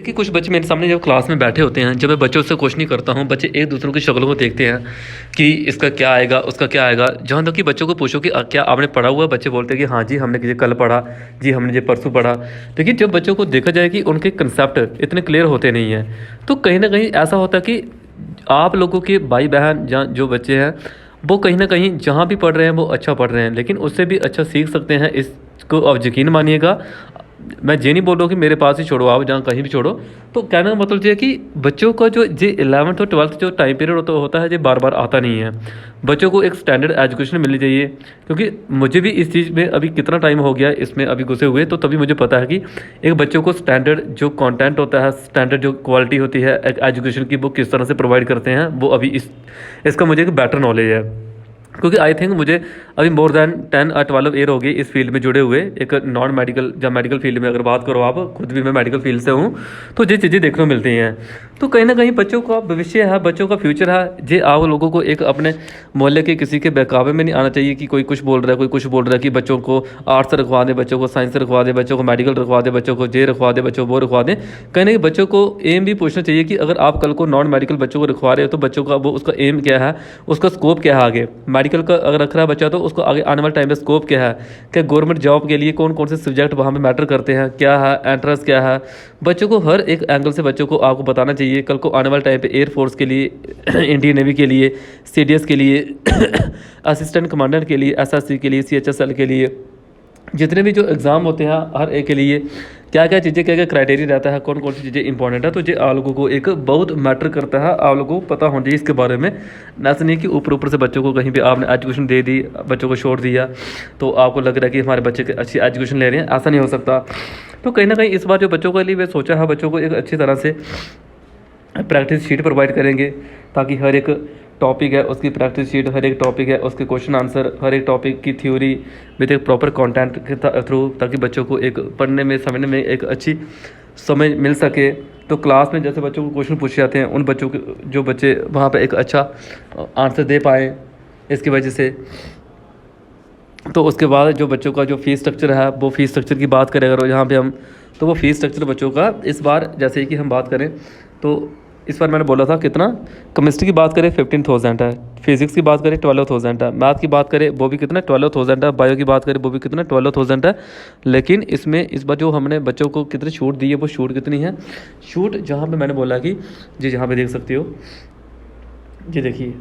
कि कुछ बच्चे मेरे सामने जब क्लास में बैठे होते हैं, जब मैं बच्चों से क्वेश्चन करता हूँ, बच्चे एक दूसरों की शक्लों को देखते हैं कि इसका क्या आएगा, उसका क्या आएगा। जहाँ तक कि बच्चों को पूछो कि क्या आपने पढ़ा हुआ है, बच्चे बोलते हैं कि हाँ जी हमने ये कल पढ़ा, जी हमने ये परसों पढ़ा। लेकिन जब बच्चों को देखा जाए कि उनके कंसेप्ट इतने क्लियर होते नहीं हैं, तो कहीं ना कहीं ऐसा होता है कि आप लोगों के भाई बहन जहाँ जो बच्चे हैं, वो कहीं ना कहीं जहाँ भी पढ़ रहे हैं वो अच्छा पढ़ रहे हैं, लेकिन उससे भी अच्छा सीख सकते हैं। इसको आप यकीन मानिएगा, मैं ये नहीं बोल रहा हूँ कि मेरे पास ही छोड़ो, आप जहाँ कहीं भी छोड़ो। तो कहने का मतलब ये है कि बच्चों का जो 11th और 12th जो टाइम पीरियड होता है, ये बार बार आता नहीं है। बच्चों को एक स्टैंडर्ड एजुकेशन मिलनी चाहिए, क्योंकि मुझे भी इस चीज़ में अभी कितना टाइम हो गया इसमें अभी घुसे हुए, तो तभी मुझे पता है कि एक बच्चों को स्टैंडर्ड जो कंटेंट होता है, स्टैंडर्ड जो क्वालिटी होती है एक एजुकेशन की, वो किस तरह से प्रोवाइड करते हैं, वो अभी इसका मुझे एक बेटर नॉलेज है। क्योंकि आई थिंक मुझे अभी मोर देन 10 और 12 ईयर हो गई इस फील्ड में जुड़े हुए, एक नॉन मेडिकल या मेडिकल फील्ड में अगर बात करो, आप खुद भी मैं मेडिकल फील्ड से हूँ, तो ये चीज़ें देखने को मिलती हैं। तो कहीं ना कहीं बच्चों का भविष्य है, बच्चों का फ्यूचर है, ये आप लोगों को एक अपने मोहल्ले के किसी के बहकावे में नहीं आना चाहिए कि कोई कुछ बोल रहा है, कोई कुछ बोल रहा है कि बच्चों को आर्ट्स रखवा दे, बच्चों को साइंस रखवा दे, बच्चों को मेडिकल रखवा दे, बच्चों को जे रखवा दे, बच्चों को वो रखवा दें। कहीं ना कहीं बच्चों को एम भी पूछना चाहिए कि अगर आप कल को नॉन मेडिकल बच्चों को रखवा रहे हो, तो बच्चों का वो उसका एम क्या है, उसका स्कोप क्या है आगे। मेडिकल का अगर रख रहा है बच्चा, तो उसको आगे आने वाले टाइम में स्कोप क्या है, क्या गवर्नमेंट जॉब के लिए कौन कौन से सब्जेक्ट वहाँ पे मैटर करते हैं, क्या है एंट्रेंस क्या है। बच्चों को हर एक एंगल से बच्चों को आपको बताना चाहिए, कल को आने वाले टाइम पे एयरफोर्स के लिए इंडियन नेवी के लिए, सीडीएस के लिए असिस्टेंट कमांडेंट के लिए, एसएससी के लिए, सीएचएसएल के लिए, जितने भी जो एग्ज़ाम होते हैं हर एक के लिए क्या क्या चीज़ें, क्या क्या क्राइटेरिया रहता है, कौन कौन सी चीज़ें इंपॉर्टेंट है। तो ये आप लोगों को एक बहुत मैटर करता है, आप लोगों को पता होना चाहिए इसके बारे में। ऐसा नहीं कि ऊपर ऊपर से बच्चों को कहीं भी आपने एजुकेशन दे दी, बच्चों को छोड़ दिया, तो आपको लग रहा है कि हमारे बच्चे अच्छी एजुकेशन ले रहे हैं, ऐसा नहीं हो सकता। तो कहीं ना कहीं इस बार जो बच्चों के लिए वे सोचा है, बच्चों को एक अच्छी तरह से प्रैक्टिस शीट प्रोवाइड करेंगे, ताकि हर एक टॉपिक है उसकी प्रैक्टिस शीट, हर एक टॉपिक है उसके क्वेश्चन आंसर, हर एक टॉपिक की थ्योरी विद एक प्रॉपर कंटेंट के थ्रू, ताकि बच्चों को एक पढ़ने में समझने में एक अच्छी समझ मिल सके। तो क्लास में जैसे बच्चों को क्वेश्चन पूछे जाते हैं, उन बच्चों के जो बच्चे वहाँ पे एक अच्छा आंसर दे पाएँ इसकी वजह से। तो उसके बाद जो बच्चों का जो फ़ीस स्ट्रक्चर है, वो फ़ीस स्ट्रक्चर की बात करें अगर यहाँ पे हम, तो वो फ़ीस स्ट्रक्चर बच्चों का इस बार जैसे कि हम बात करें, तो इस बार मैंने बोला था कितना, केमिस्ट्री की बात करें 15,000 है, फिजिक्स की बात करें 12,000 है, मैथ की बात करें वो भी कितना 12,000 है, बायो की बात करें वो भी कितना 12,000 है। लेकिन इसमें इस बार जो हमने बच्चों को कितनी छूट दी है, वो छूट कितनी है, छूट जहाँ पे मैंने बोला कि जी जहाँ पे देख सकते हो, जी देखिए,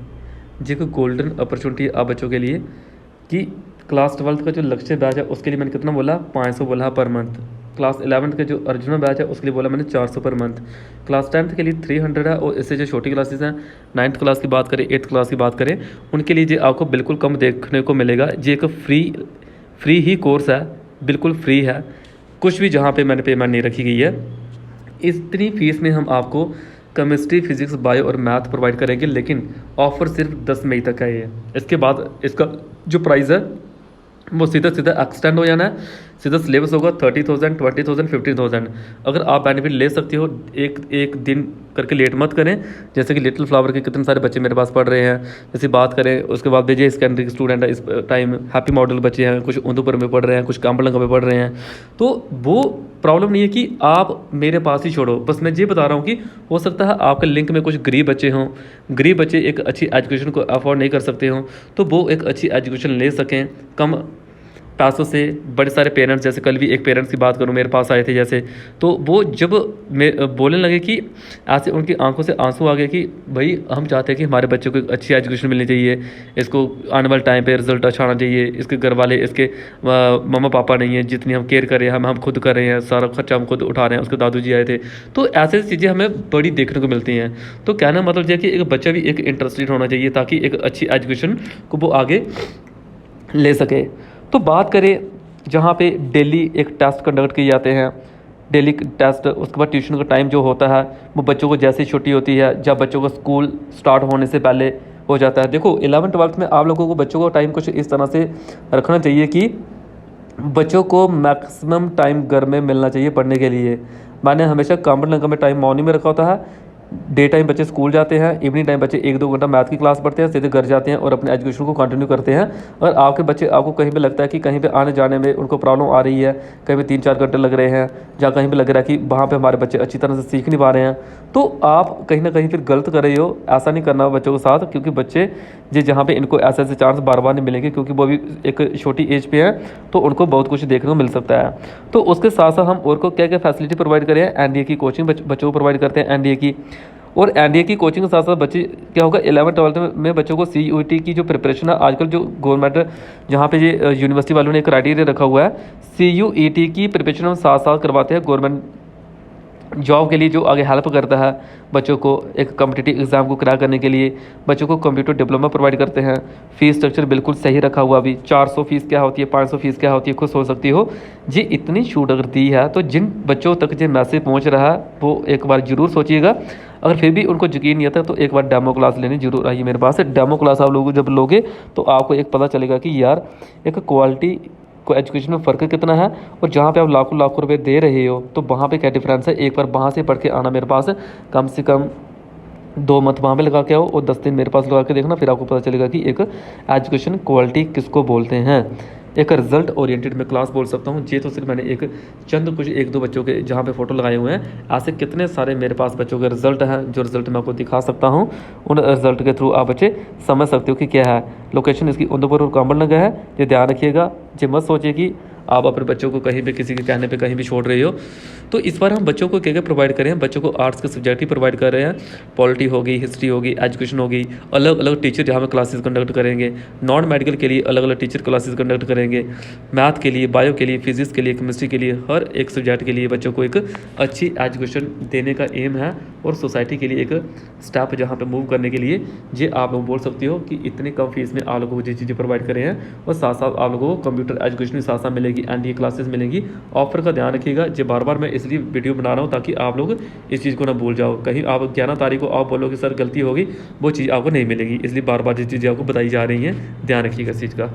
जी कोई गोल्डन अपॉर्चुनिटी आप बच्चों के लिए कि क्लास 12th का जो लक्ष्य बैच है उसके लिए मैंने कितना बोला, 500 बोला पर मंथ। क्लास 11th का जो अर्जुना बैच है उसके लिए बोला मैंने 400 पर मंथ। क्लास 10th के लिए 300 है, और इससे जो छोटी क्लासेस हैं, 9th क्लास की बात करें, 8th क्लास की बात करें, उनके लिए जो आपको बिल्कुल कम देखने को मिलेगा। ये एक फ्री ही कोर्स है, बिल्कुल फ्री है, कुछ भी जहाँ पर मैंने पेमेंट नहीं रखी गई है। इतनी फीस में हम आपको केमिस्ट्री, फिजिक्स, बायो और मैथ प्रोवाइड करेंगे, लेकिन ऑफ़र सिर्फ 10 मई तक है ये। इसके बाद इसका जो प्राइस है वो सीधा सीधा एक्सटेंड हो जाना है, सीधा सिलेबस होगा 30,000, 20,000, 15,000। अगर आप बेनिफिट ले सकते हो, एक एक दिन करके लेट मत करें। जैसे कि लिटिल फ्लावर के कितने सारे बच्चे मेरे पास पढ़ रहे हैं, जैसे बात करें उसके बाद विजय सेकेंडरी के स्टूडेंट है इस टाइम, हैप्पी मॉडल बच्चे हैं, कुछ उधमपुर में पढ़ रहे हैं, कुछ काम्बलंगा में पढ़ रहे हैं। तो वो प्रॉब्लम नहीं है कि आप मेरे पास ही छोड़ो, बस मैं ये बता रहा हूँ कि हो सकता है आपके लिंक में कुछ गरीब बच्चे हों, गरीब बच्चे एक अच्छी एजुकेशन को अफोर्ड नहीं कर सकते हों, तो वो एक अच्छी एजुकेशन ले सकें कम पैसों से। बड़े सारे पेरेंट्स, जैसे कल भी एक पेरेंट्स की बात करूँ मेरे पास आए थे जैसे, तो वो जब बोलने लगे कि ऐसे उनकी आंखों से आंसू आ गए कि भाई हम चाहते हैं कि हमारे बच्चे को एक अच्छी एजुकेशन मिलनी चाहिए, इसको आने वाले टाइम पे रिजल्ट अच्छा आना चाहिए, इसके घर वाले, इसके मम्मा पापा नहीं है, जितनी हम केयर कर रहे हैं हम खुद कर रहे हैं, सारा खर्चा हम खुद उठा रहे हैं, उसके दादू जी आए थे। तो ऐसे चीज़ें हमें बड़ी देखने को मिलती हैं। तो कहना मतलब यह कि एक बच्चा भी एक इंटरेस्टेड होना चाहिए, ताकि एक अच्छी एजुकेशन को वो आगे ले सके। तो बात करें जहाँ पे डेली एक टेस्ट कंडक्ट किए जाते हैं, डेली टेस्ट, उसके बाद ट्यूशन का टाइम जो होता है वो बच्चों को जैसे छुट्टी होती है, जब बच्चों को स्कूल स्टार्ट होने से पहले हो जाता है। देखो 11th 12th में आप लोगों को बच्चों को टाइम कुछ इस तरह से रखना चाहिए कि बच्चों को मैक्सिमम टाइम घर में मिलना चाहिए पढ़ने के लिए। मैंने हमेशा काम्बलंगा में टाइम मॉर्निंग में रखा होता है, डे टाइम बच्चे स्कूल जाते हैं, इवनिंग टाइम बच्चे 1-2 घंटा मैथ की क्लास पढ़ते हैं, सीधे घर जाते हैं और अपने एजुकेशन को कंटिन्यू करते हैं। और आपके बच्चे, आपको कहीं पे लगता है कि कहीं पे आने जाने में उनको प्रॉब्लम आ रही है, कहीं पे 3-4 घंटे लग रहे हैं, या कहीं पे लग रहा है कि वहाँ पे हमारे बच्चे अच्छी तरह से सीख नहीं पा रहे हैं, तो आप कहीं ना कहीं फिर गलत कर रहे हो। ऐसा नहीं करना बच्चों के साथ, क्योंकि बच्चे जी जहाँ पे इनको ऐसे ऐसे चांस बार बार नहीं मिलेंगे, क्योंकि वो भी एक छोटी एज पे हैं, तो उनको बहुत कुछ देखने को मिल सकता है। तो उसके साथ साथ हम और को क्या क्या फैसिलिटी प्रोवाइड करें हैं, एनडीए की कोचिंग बच्चों को प्रोवाइड करते हैं, एनडीए की। और एनडीए की कोचिंग के साथ साथ बच्चे क्या होगा, 11th-12th में बच्चों को सीयूईटी की जो प्रिपरेशन है, आजकल जो गवर्नमेंट जहाँ पे ये यूनिवर्सिटी वालों ने एक क्राइटेरिया रखा हुआ है, सीयूईटी की प्रिपरेशन हम साथ साथ करवाते हैं। गवर्नमेंट जॉब के लिए जो आगे हेल्प करता है बच्चों को एक कॉम्पिटिटिव एग्ज़ाम को क्रैक करने के लिए, बच्चों को कंप्यूटर डिप्लोमा प्रोवाइड करते हैं। फ़ीस स्ट्रक्चर बिल्कुल सही रखा हुआ, अभी 400 फीस क्या होती है, 500 फीस क्या होती है, खुद सोच सकती हो जी। इतनी छूट अगर दी है तो जिन बच्चों तक जो मैसेज पहुंच रहा है वो एक बार ज़रूर सोचिएगा। अगर फिर भी उनको यकीन नहीं आता तो एक बार डेमो क्लास लेने जरूर आइए मेरे पास। डेमो क्लास आप लोग जब लोगे तो आपको एक पता चलेगा कि यार एक क्वालिटी को एजुकेशन में फ़र्क कितना है, और जहाँ पे आप लाखों लाखों रुपए दे रहे हो तो वहाँ पे क्या डिफरेंस है। एक बार वहाँ से पढ़ के आना मेरे पास, कम से कम 2 मंथ वहाँ पे लगा के आओ और 10 दिन मेरे पास लगा के देखना, फिर आपको पता चलेगा कि एक एजुकेशन क्वालिटी किसको बोलते हैं। एक रिजल्ट ओरिएंटेड में क्लास बोल सकता हूँ। ये तो सिर्फ मैंने एक चंद कुछ 1-2 बच्चों के जहाँ पे फ़ोटो लगाए हुए हैं, ऐसे कितने सारे मेरे पास बच्चों के रिजल्ट हैं जो रिजल्ट मैं आपको दिखा सकता हूँ। उन रिजल्ट के थ्रू आप बच्चे समझ सकते हो कि क्या है। लोकेशन इसकी उदयपुर और कांबल नगर है, ये ध्यान रखिएगा। ये मत सोचिए कि आप अपने बच्चों को कहीं पे किसी के कहने पे कहीं भी छोड़ रहे हो। तो इस बार हम बच्चों को क्या क्या प्रोवाइड करें हैं, बच्चों को आर्ट्स के सब्जेक्ट ही प्रोवाइड कर रहे हैं। पॉलिटी होगी, हिस्ट्री होगी, एजुकेशन होगी, अलग अलग टीचर जहाँ में क्लासेस कंडक्ट करेंगे। नॉन मेडिकल के लिए अलग अलग टीचर क्लासेस कंडक्ट करेंगे। मैथ के लिए, बायो के लिए, फिजिक्स के लिए, केमिस्ट्री के लिए, हर एक सब्जेक्ट के लिए बच्चों को एक अच्छी एजुकेशन देने का एम है। और सोसाइटी के लिए एक स्टेप जहाँ पे मूव करने के लिए ये आप लोग बोल सकते हो कि इतने कम फीस में आप लोगों को ये चीज़ें प्रोवाइड करें हैं। और साथ साथ आप लोगों को कंप्यूटर एजुकेशन भी साथ साथ मिलेगी, एनडीए क्लासेस मिलेंगी। ऑफर का ध्यान रखिएगा। ये बार बार मैं इसलिए वीडियो बना रहा हूँ ताकि आप लोग इस चीज़ को ना भूल जाओ। कहीं आप 11 तारीख को आप बोलो कि सर गलती होगी, वो चीज़ आपको नहीं मिलेगी। इसलिए बार बार ये चीज़ें आपको बताई जा रही हैं, ध्यान रखिएगा इस चीज़ का।